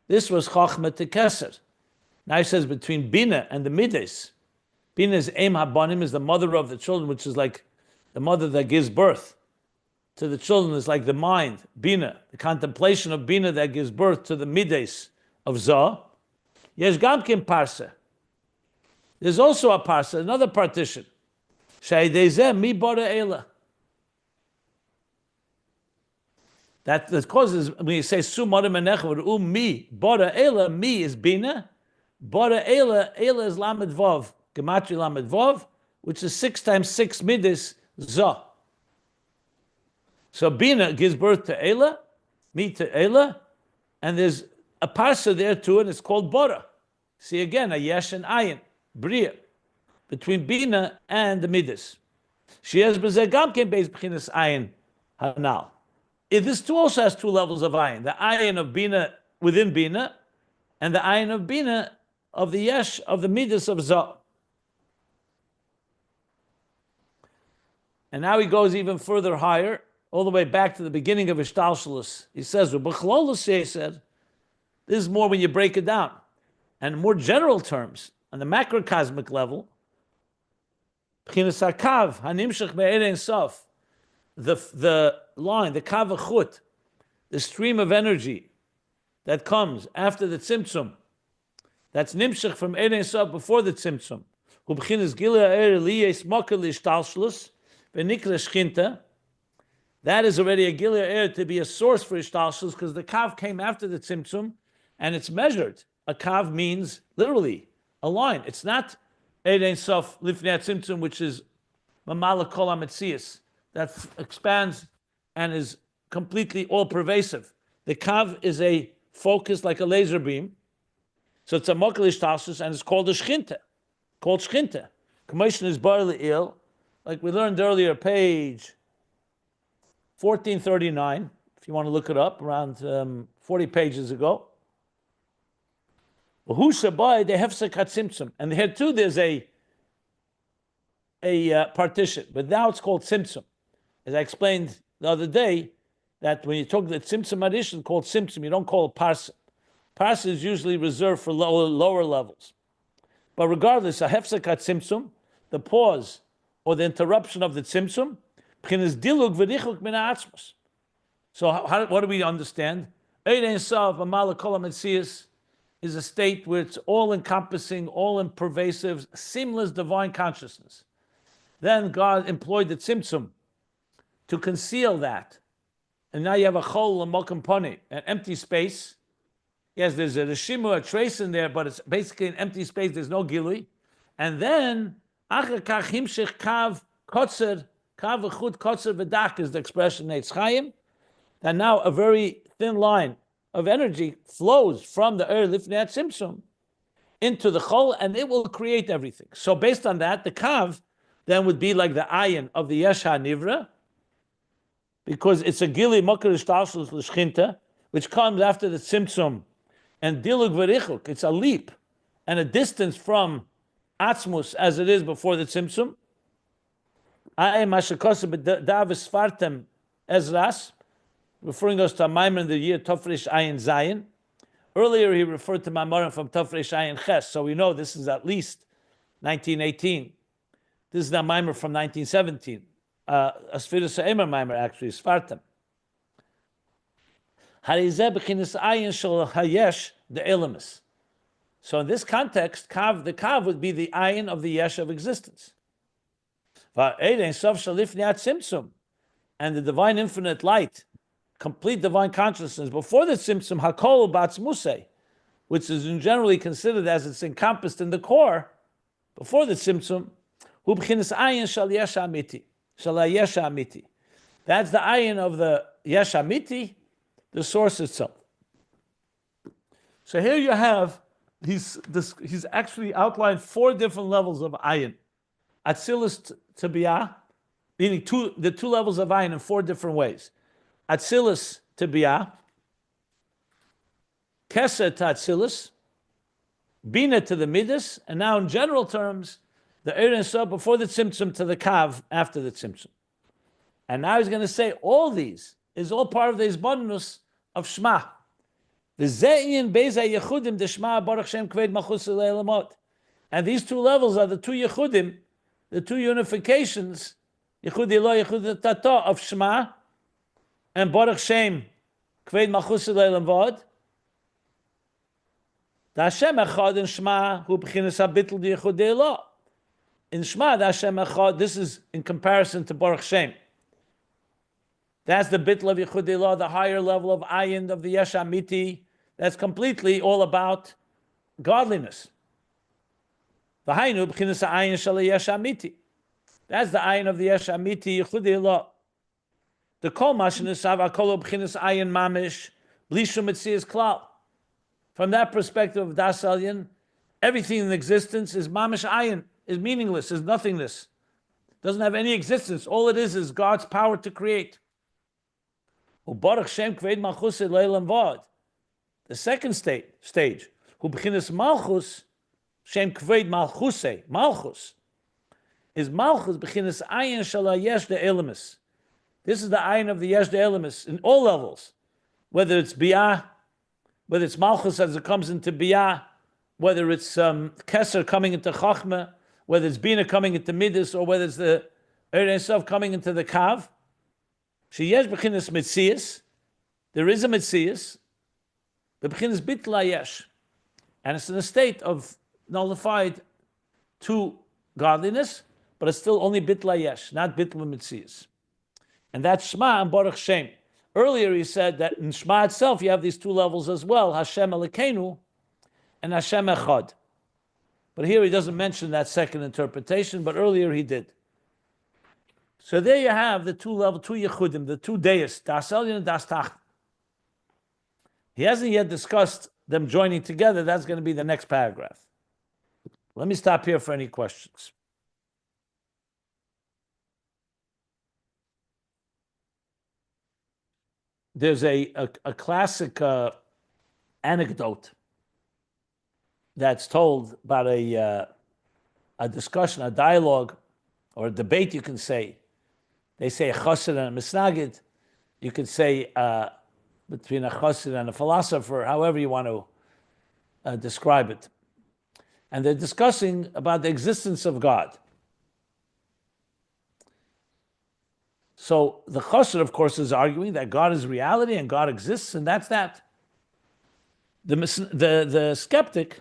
This was Chochma to Keser. Now he says between Bina and the Midos. Bina is Em Habanim, is the mother of the children, which is like the mother that gives birth to the children, is like the mind. Bina, the contemplation of Bina that gives birth to the Midos of Zah. Yesh Gamkin Parsa. There's also a Parsa, another partition. Shaydezeh mi bara Ela. That causes, when you say Su Marim Menechad, mi bara Ela, mi is Bina. Bara Ela is Lamed Vav, Gematria Lamed Vav, which is 6 times 6 Midos Zah. So Bina gives birth to Ela, mi to Ela, and there's a parsa there too, and it's called Bara. See again, a Yesh and Ayin, Bria, between Bina and the Midos. She has Bezegam Ken Beis B'chinas Ayin Hanal. This too also has 2 levels of Ayin: the Ayin of Bina within Bina, and the Ayin of Bina of the Yesh of the Midos of Zah. And now he goes even further higher, all the way back to the beginning of Ishtalshalos. He says, he said, this is more when you break it down. And in more general terms, on the macrocosmic level, the line, the kav chut, the stream of energy that comes after the tzimtzum, that's nimshach from Erein Sof before the tzimtzum. That is already a gilia air to be a source for ishtalshalos, because the kav came after the tzimtzum, and it's measured. A kav means literally a line. It's not Ein Sof Lifnei Tzimtzum, which is Mamala Kol HaMetzias, that expands and is completely all-pervasive. The kav is a focus like a laser beam, so it's a mokelish tasus, and it's called a shchinte. Called shchinte. Commission is barely ill, like we learned earlier, page 1439. If you want to look it up, around 40 pages ago. And here too, there's a partition, but now it's called tzimtzum. As I explained the other day, that when you talk the tzimtzum addition called tzimtzum, you don't call it parsa. Parsa is usually reserved for lower levels. But regardless, a hefsekat tzimtzum, the pause or the interruption of the tzimtzum, is dilug v'dichuk min ha'atzmus. So what do we understand? Ein Sof Mamala Kol HaMetzias is a state where it's all-encompassing, all-pervasive, seamless divine consciousness. Then God employed the tzimtzum to conceal that. And now you have a chol l'mokum poni, an empty space. Yes, there's a reshimu, a trace in there, but it's basically an empty space. There's no gilui. And then, achar kach himshich kav kotzer, kav v'chut kotzer v'dak is the expression Eitz Chaim. And now a very thin line of energy flows from the Lifnei Tzimtzum into the chol, and it will create everything. So based on that, the kav then would be like the ayin of the yesh ha'nivra, because it's a gili makar shtalshus l'shchinta, which comes after the tzimtzum, and dilug v'richuk, it's a leap and a distance from Atzmus as it is before the tzimtzum. Ayin mashakoseh b'davis fartem ezras, referring us to a Maimer in the year Tofresh Ayin Zayin. Earlier he referred to Maimarim from Tofresh Ayin Ches, so we know this is at least 1918. This is not Maimer from 1917. A Sfiras Ha'emer Maimer actually, Sfartem. Harizeh b'chinas Ayin shel Hayesh the Elamus. So in this context, the Kav would be the Ayin of the Yesh of existence. Va'erein Sof shel Lifnei Tzimtzum, and the divine infinite light, complete divine consciousness before the tzimtzum hakol b'atzmusei, which is generally considered as it's encompassed in the core before the tzimtzum, hu b'chinas ayin shal yesh amiti, shal yesh amiti. That's the ayin of the yesh amiti, the source itself. So here you have he's actually outlined 4 different levels of ayin, atzilus to biyah, meaning the 2 levels of ayin in 4 different ways. Atzilus to Biyah, Keser to Atzilus, Bina to the Midos, and now in general terms, the Elyon Sof before the Tzimtzum to the Kav after the Tzimtzum. And now he's going to say all these is all part of the Izbonus of Shema. The Ayin Beis Yechudim the Shema Baruch Shem Kved Machus Leilamot. And these 2 levels are the 2 Yechudim, the 2 unifications, Yechud Elo, Yechud Tato of Shema, and Baruch Shem, Kved Malchus Leilam Vod. The Hashem Echad in Shema, Hu B'chinas HaBitl D'Yechud Elo. In Shema, the Hashem Echad, this is in comparison to Baruch Shem. That's the Bitl of Yechud Elo, the higher level of Ayin of the Yesh Amiti. That's completely all about godliness. V'hainu B'chinas HaAyin Shal Yesh Amiti. That's the Ayin of the Yesh Amiti, Yechud Elo. The kol mashinisav akol b'chinas ayin mamish blishu mitzias klal. From that perspective of Daas Elyon, everything in existence is mamish ayin, is meaningless, is nothingness, doesn't have any existence. All it is God's power to create. U'baruch Shem kved malchus leilam vod. The second stage, hu b'chinas malchus Shem kved malchusei malchus, is malchus b'chinas ayin shel yesh de elamis. This is the ayin of the yesh de elamis in all levels, whether it's biyah, whether it's malchus as it comes into biyah, whether it's keser coming into chochma, whether it's bina coming into midos, or whether it's the Elyon Sof coming into the kav. Sheyesh b'chinas mitzias, there is a mitzias, the b'chinas bitla yesh, and it's in a state of nullified to godliness, but it's still only bitla yesh, not bitla mitzias. And that's Shema and Baruch Shem. Earlier he said that in Shema itself you have these two levels as well, Hashem Elokeinu and Hashem Echad. But here he doesn't mention that second interpretation, but earlier he did. So there you have the two Yechudim, the two Daas, Daas Elyon and Daas Tachton. He hasn't yet discussed them joining together. That's going to be the next paragraph. Let me stop here for any questions. There's a classic anecdote that's told about a discussion, a dialogue, or a debate, you can say. They say a chassid and a misnagid. You could say between a chassid and a philosopher, however you want to describe it. And they're discussing about the existence of God. So the chassid, of course, is arguing that God is reality and God exists, and that's that. The skeptic,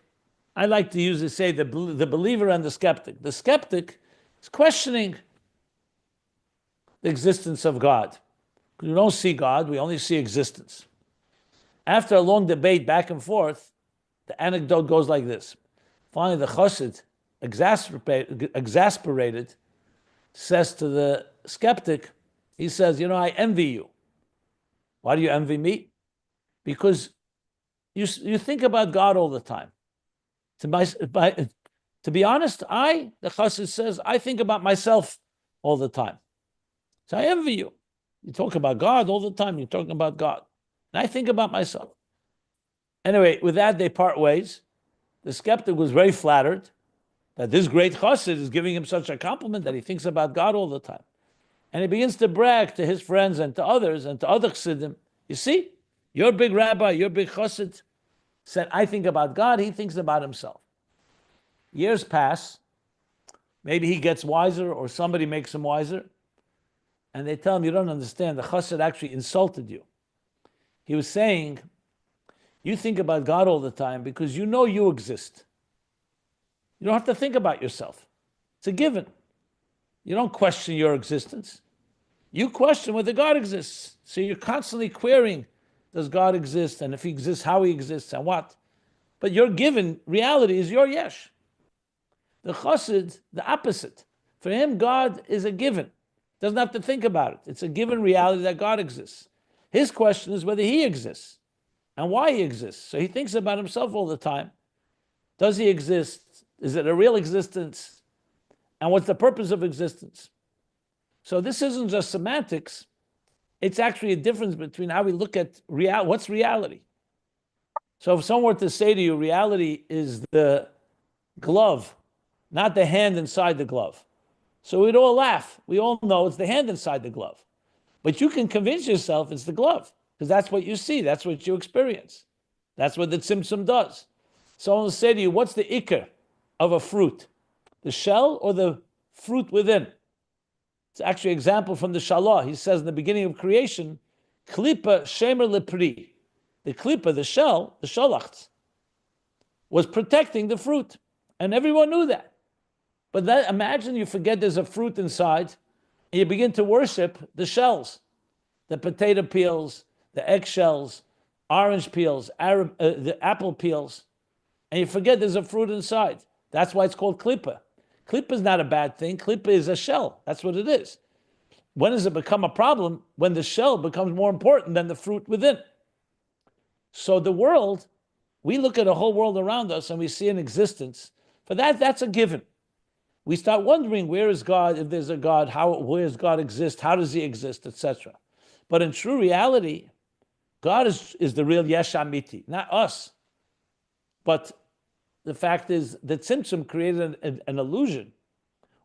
I like to usually say the believer and the skeptic. The skeptic is questioning the existence of God. We don't see God, we only see existence. After a long debate back and forth, the anecdote goes like this. Finally, the chassid, exasperated, says to the skeptic, he says, I envy you. Why do you envy me? Because you think about God all the time. To be honest, the chassid says, I think about myself all the time. So I envy you. You talk about God all the time. You're talking about God. And I think about myself. Anyway, with that, they part ways. The skeptic was very flattered that this great chassid is giving him such a compliment that he thinks about God all the time. And he begins to brag to his friends and to others and to other chassidim. You see, your big rabbi, your big chassid said, I think about God. He thinks about himself. Years pass. Maybe he gets wiser or somebody makes him wiser. And they tell him, you don't understand. The chassid actually insulted you. He was saying, you think about God all the time because you know you exist. You don't have to think about yourself. It's a given. You don't question your existence. You question whether God exists. So you're constantly querying, does God exist? And if he exists, how he exists and what? But your given reality is your yesh. The chassid, the opposite. For him, God is a given. Doesn't have to think about it. It's a given reality that God exists. His question is whether he exists and why he exists. So he thinks about himself all the time. Does he exist? Is it a real existence? And what's the purpose of existence? So this isn't just semantics. It's actually a difference between how we look at what's reality. So if someone were to say to you, reality is the glove, not the hand inside the glove. So we'd all laugh. We all know it's the hand inside the glove. But you can convince yourself it's the glove, because that's what you see, that's what you experience. That's what the Tzimtzum does. Someone will say to you, what's the ikar of a fruit? The shell or the fruit within? It's actually an example from the Shalah. He says in the beginning of creation, Klipa shemer lepri. The klipa, the shell, the shalacht, was protecting the fruit. And everyone knew that. But imagine you forget there's a fruit inside, and you begin to worship the shells, the potato peels, the eggshells, orange peels, the apple peels, and you forget there's a fruit inside. That's why it's called klipa. Klipa is not a bad thing. Klipa is a shell. That's what it is. When does it become a problem? When the shell becomes more important than the fruit within. So the world, we look at a whole world around us and we see an existence. For that's a given. We start wondering, where is God? If there's a God, where does God exist? How does he exist, etc. But in true reality, God is the real Yesh Amiti, not us. But the fact is that Tzimtzum created an illusion,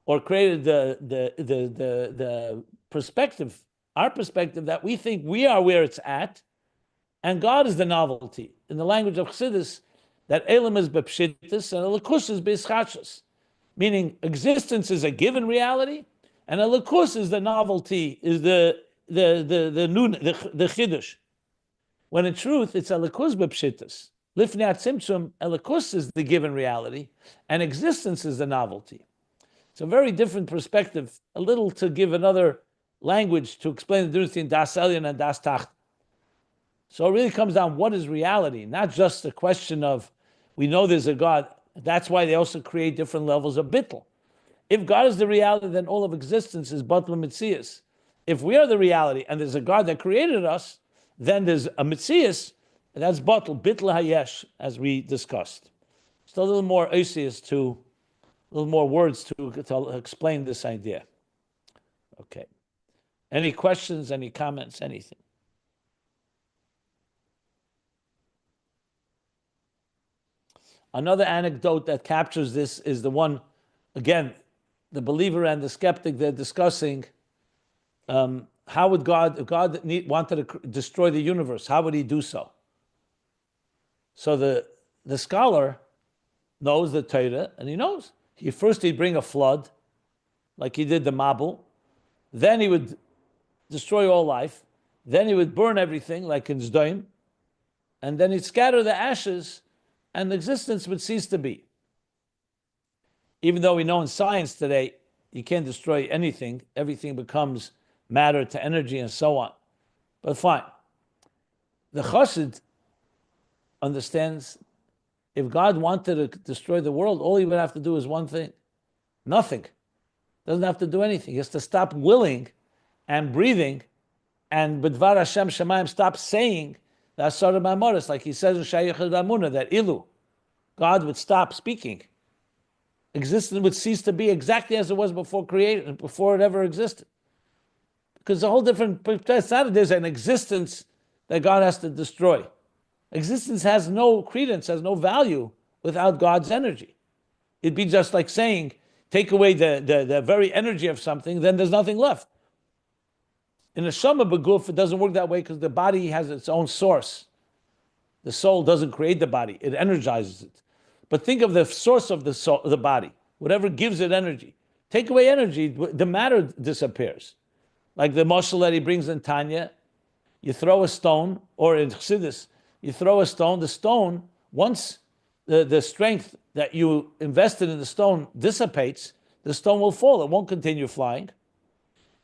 or created the perspective, our perspective, that we think we are where it's at, and God is the novelty. In the language of Chassidus, that Elam is bepshittus and Elikus is b'yischachus. Meaning existence is a given reality, and Elikus is the novelty, is the chiddush. When in truth it's Elikus bepshittus. Lifnei Tzimtzum, Elikus is the given reality, and existence is the novelty. It's a very different perspective. A little to give another language to explain the difference between Daas Elyon and Daas Tachton. So it really comes down, what is reality? Not just a question of, we know there's a God. That's why they also create different levels of bittul. If God is the reality, then all of existence is batl mitzias. If we are the reality and there's a God that created us, then there's a mitzias, and that's batl, bitl hayesh, as we discussed. Still a little more oisius to, a little more words to explain this idea. Okay. Any questions, any comments, anything? Another anecdote that captures this is the one, again, the believer and the skeptic, they're discussing how would God, if God wanted to destroy the universe, how would he do so? So the scholar knows the Torah, and he knows. He'd bring a flood, like he did the Mabul. Then he would destroy all life. Then he would burn everything, like in Zdoim. And then he'd scatter the ashes, and existence would cease to be. Even though we know in science today, you can't destroy anything. Everything becomes matter to energy and so on. But fine. The Chassid understands if God wanted to destroy the world, all he would have to do is one thing. Nothing. Doesn't have to do anything. He has to stop willing and breathing, and B'dvar Hashem Shemayim, stop saying the Asar B'Amoris, like he says in Shayach B'Amuna, that Ilu, God would stop speaking. Existence would cease to be exactly as it was before created, before it ever existed. Because a whole different, it's not that there's an existence that God has to destroy. Existence has no credence, has no value without God's energy. It'd be just like saying, take away the very energy of something, then there's nothing left. In a Shama Beguf, it doesn't work that way because the body has its own source. The soul doesn't create the body, it energizes it. But think of the source of the soul, the body, whatever gives it energy. Take away energy, the matter disappears. Like the mashal that he brings in Tanya, you throw a stone, or in Chassidus, you throw a stone, the stone, once the strength that you invested in the stone dissipates, the stone will fall, it won't continue flying,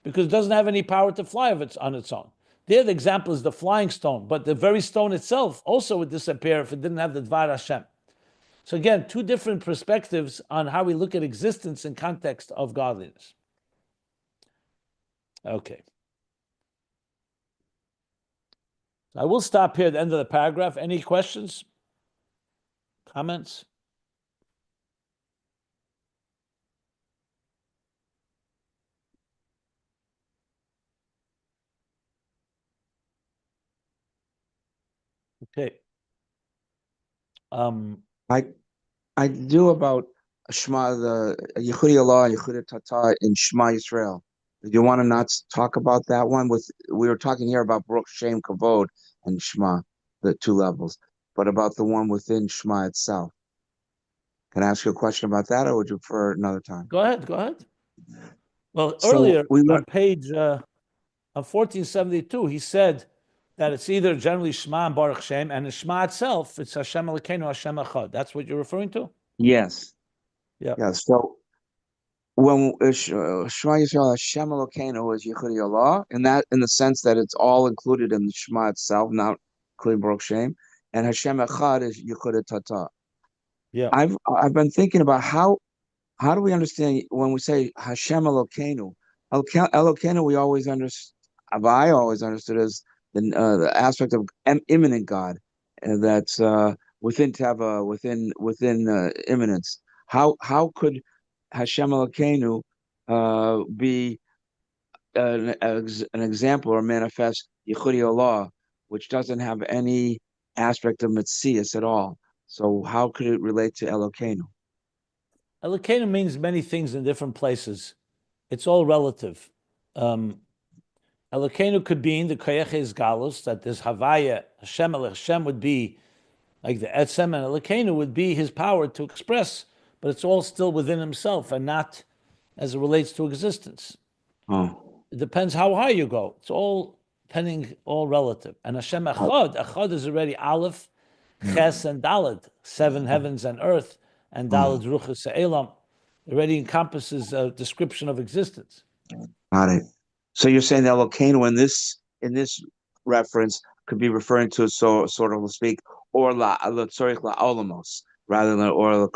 because it doesn't have any power to fly on its own. There, the example is the flying stone, but the very stone itself also would disappear if it didn't have the Dvar Hashem. So again, two different perspectives on how we look at existence in context of godliness. Okay. I will stop here at the end of the paragraph. Any questions? Comments? Okay. I do about Shema, the Yechudi Allah, Yechudi Tata in Shema Yisrael. Do you want to not talk about that one? We were talking here about Baruch Shem Kavod and Shema, the two levels, but about the one within Shema itself. Can I ask you a question about that, or would you prefer another time? Go ahead. Well, So earlier on page 1472, he said that it's either generally Shema and Baruch Shem, and the Shema itself, it's Hashem Elokeinu, Hashem Echad. That's what you're referring to? Yes. Yeah. Yeah. So when Shema Yisrael, Hashem Elokeinu is Yechudi Allah, in the sense that it's all included in the Shema itself, not including Baruch Shem, and Hashem Echad is Yechudi Tata. Yeah. I've been thinking about how do we understand when we say Hashem Elokeinu? Elokeinu, we always understand. I always understood as the aspect of immanent God, that's within Teva, within immanence. How could Hashem Elokeinu be an example or manifest Yechudi Allah, which doesn't have any aspect of Metzias at all? So how could it relate to Elokeinu? Elokeinu means many things in different places. It's all relative. Elokeinu could be in the Koyeches Galus, that there's Havaya, Hashem would be like the Etzem, and Elokeinu would be his power to express, but it's all still within himself and not as it relates to existence. Oh. It depends how high you go. It's all all relative. And Hashem Echad is already Aleph, Ches, and Daled, 7 heavens and earth, and Daled Ruchas Elyon. Already encompasses a description of existence. Got it. So you're saying that Elokeinu in this reference could be referring to sort of speak or la tzorich la olamos rather than or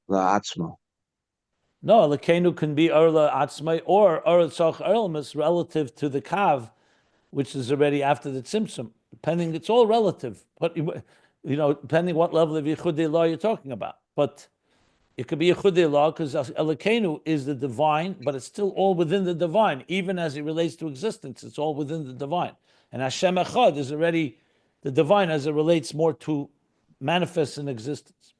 la atzmo. No, Elokeinu can be Orla Atzmai or Orla Tzach Erlemus relative to the Kav, which is already after the Tzimtzum. Depending, it's all relative. But depending what level of Yichudei law you're talking about. But it could be Yichudei law because Elokeinu is the divine, but it's still all within the divine, even as it relates to existence. It's all within the divine. And Hashem Echad is already the divine as it relates more to manifest in existence.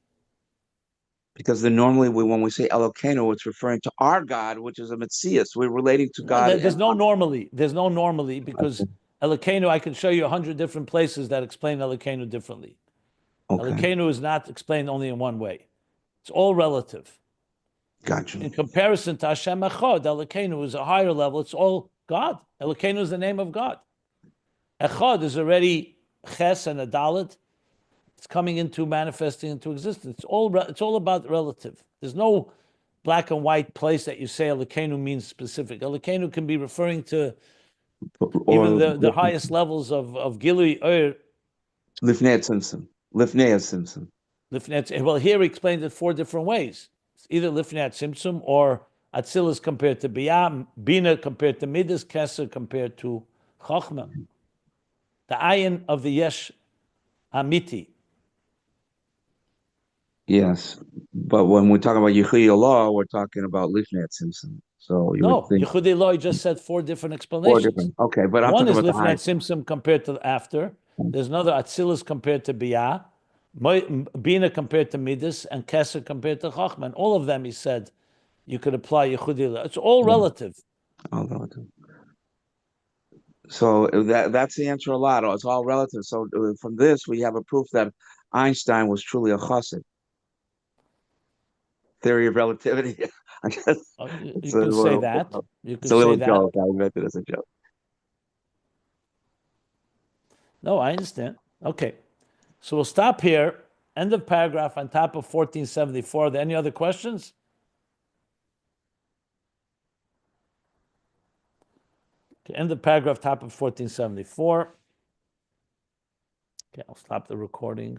Because normally when we say Elokeinu, it's referring to our God, which is a Metzias. We're relating to God. There's no normally. There's no normally because Elokeinu, I can show you 100 different places that explain Elokeinu differently. Okay. Elokeinu is not explained only in one way. It's all relative. Gotcha. In comparison to Hashem Echad, Elokeinu is a higher level. It's all God. Elokeinu is the name of God. Echad is already Ches and a Dalet. It's coming into manifesting into existence. It's all about relative. There's no black and white place that you say Elokeinu means specific. Elokeinu can be referring to even the highest levels of Gilui Lifnei Tzimtzum. Well, here he explained it 4 different ways. It's either Lifnei Tzimtzum or Atzilus compared to Bina compared to Midos, Keser compared to Chochma. The Ayin of the Yesh Amiti. Yes, but when we talk about Yichudei law, we're talking about Lifnei Tzimtzum. So Yichudei law, he just said 4 different explanations. 4 different. Okay, but one is Lifnei Tzimtzum compared to after. There's another Atzilus compared to Bina compared to Midos, and Keser compared to Chochma. And all of them, he said, you could apply Yichudei law. It's all relative. All relative. So that's the answer a lot. It's all relative. So from this, we have a proof that Einstein was truly a chassid. Theory of relativity. I guess you could say that. You could say that. Joke. I meant it as a joke. No, I understand. Okay. So we'll stop here. End of paragraph on top of 1474. Are there any other questions? Okay, end of paragraph, top of 1474. Okay, I'll stop the recording.